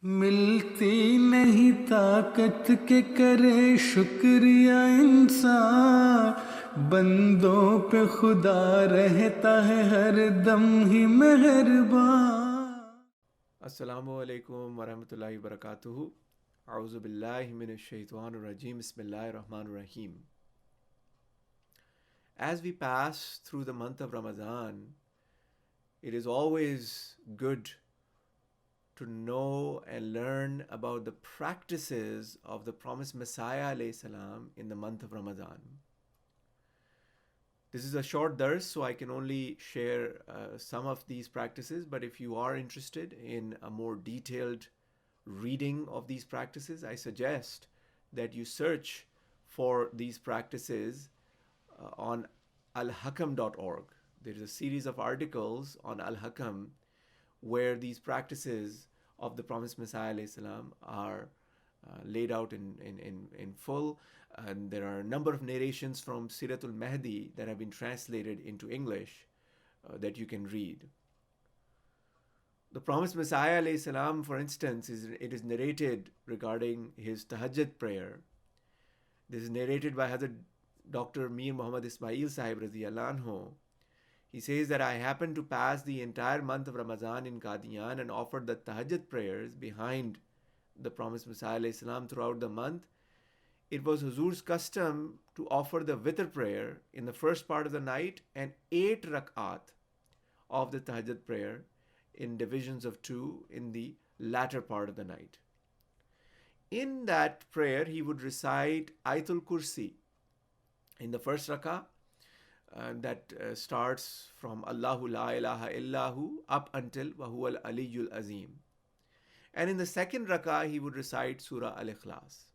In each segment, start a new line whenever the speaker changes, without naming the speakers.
मिलती नहीं ताकत के करे शुक्रिया इंसान बंदों पे खुदा रहता है हर दम ही मेहरबान।
अस्सलामु अलैकुम वरहमतुल्लाहि वबरकातुहू। औज़ु बिल्लाहि मिनश शैतानिर रजीम। बिस्मिल्लाहिर रहमानिर रहीम। As we pass through the month of Ramadan, it is always good to know and learn about the practices of the promised Messiah alayhi salam in the month of Ramadan. This is a short dars, so I can only share some of these practices. But if you are interested in a more detailed reading of these practices, I suggest that you search for these practices on alhakam.org. There is a series of articles on Al-Hakam where these practices of the promised Messiah salam are laid out in full. And there are a number of narrations from Siratul Mahdi that have been translated into English that you can read. The promised Messiah salam, for instance, it is narrated regarding his Tahajid prayer. This is narrated by Hazrat Dr. Mir Muhammad Ismail Sahib radiyallahu anhu. He says that I happened to pass the entire month of Ramadan in Qadian and offered the Tahajjud prayers behind the promised Messiah salam throughout the month. It was Huzur's custom to offer the Vitar prayer in the first part of the night and 8 rak'at of the Tahajjud prayer in divisions of 2 in the latter part of the night. In that prayer, he would recite Ayatul Kursi in the first rak'ah, that starts from Allahu la ilaha illahu up until Wahuwal Aliyul Azim. And in the second rak'ah, he would recite Surah Al-Ikhlas.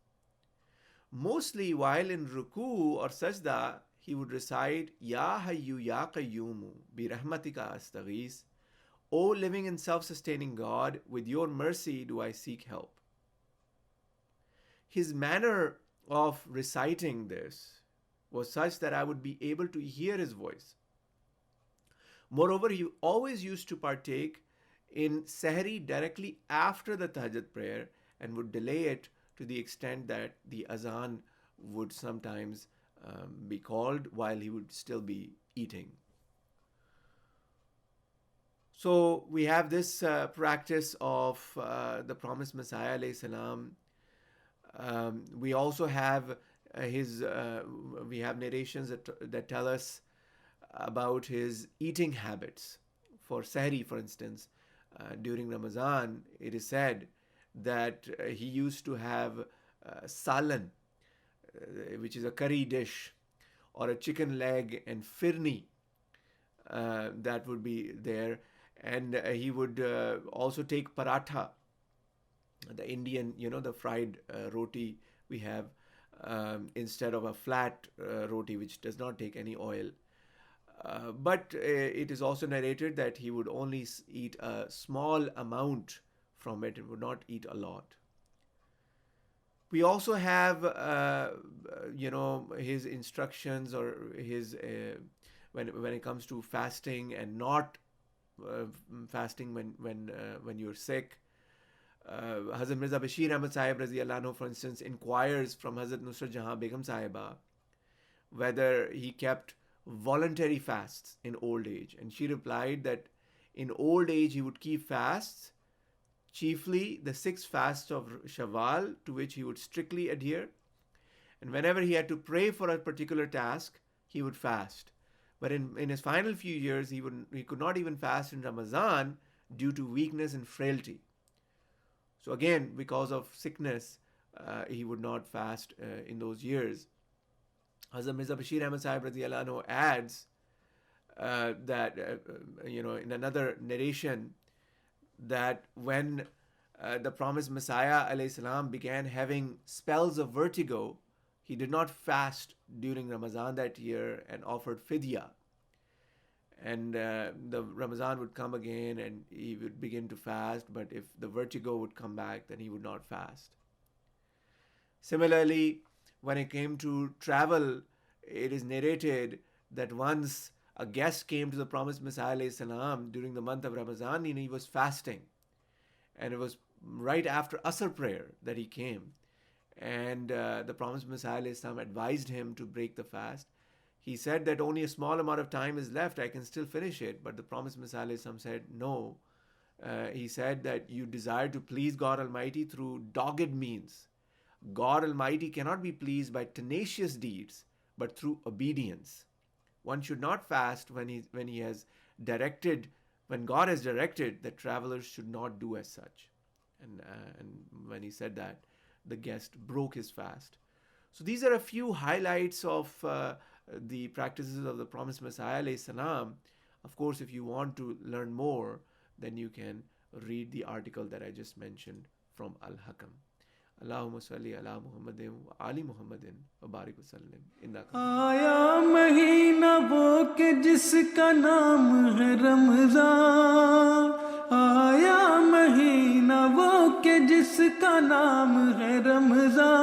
Mostly while in ruku or sajda, he would recite Ya Hayyu Ya Qayyumu Bi Rahmatika Astaghis. O living and self-sustaining God, with your mercy do I seek help. His manner of reciting this was such that I would be able to hear his voice. Moreover, he always used to partake in Sahri directly after the Tahajjud prayer and would delay it to the extent that the azan would sometimes be called while he would still be eating. So we have this practice of the promised Messiah alayhi salam. We also have we have narrations that tell us about his eating habits. For Sahri, for instance, during Ramadan, it is said that he used to have salan, which is a curry dish, or a chicken leg and firni that would be there. And he would also take paratha, the Indian, the fried roti we have, instead of a flat roti which does not take any oil. But it is also narrated that he would only eat a small amount from it and would not eat a lot. We also have, his instructions or his when it comes to fasting and not fasting when you're sick. Hazrat Mirza Bashir Ahmad Sahib Raziyallahu anhu, for instance, inquires from Hazrat Nusrat Jahan Begum Sahiba whether he kept voluntary fasts in old age. And she replied that in old age he would keep fasts, chiefly the 6 fasts of Shawwal, to which he would strictly adhere. And whenever he had to pray for a particular task, he would fast. But in his final few years, he could not even fast in Ramadan due to weakness and frailty. So again, because of sickness, he would not fast in those years. Hazrat Mirza Bashir Ahmad Sahib radiyallahu anhu adds that, in another narration, that when the promised Messiah alayhi salam began having spells of vertigo, he did not fast during Ramadan that year and offered fidya. And the Ramadan would come again and he would begin to fast, but if the vertigo would come back, then he would not fast. Similarly, when it came to travel, it is narrated that once a guest came to the promised Messiah alayhi salam during the month of Ramadan and he was fasting. And it was right after Asr prayer that he came. And the Promised Messiah ﷺ advised him to break the fast. He said that only a small amount of time is left, I can still finish it. But the Promised Messiah ﷺ said, no. He said that you desire to please God Almighty through dogged means. God Almighty cannot be pleased by tenacious deeds, but through obedience. One should not fast when he has directed, when God has directed that travelers should not do as such. And when he said that, the guest broke his fast. So these are a few highlights of the practices of the Promised Messiah alayhi salam. Of course, if you want to learn more, then you can read the article that I just mentioned from Al-Hakam. Allahumma salli ala Muhammadin wa ali Muhammadin wa barik wa sallim.
आया महीना वो के जिसका नाम है रमजान, आया महीना वो के जिसका नाम है रमजान.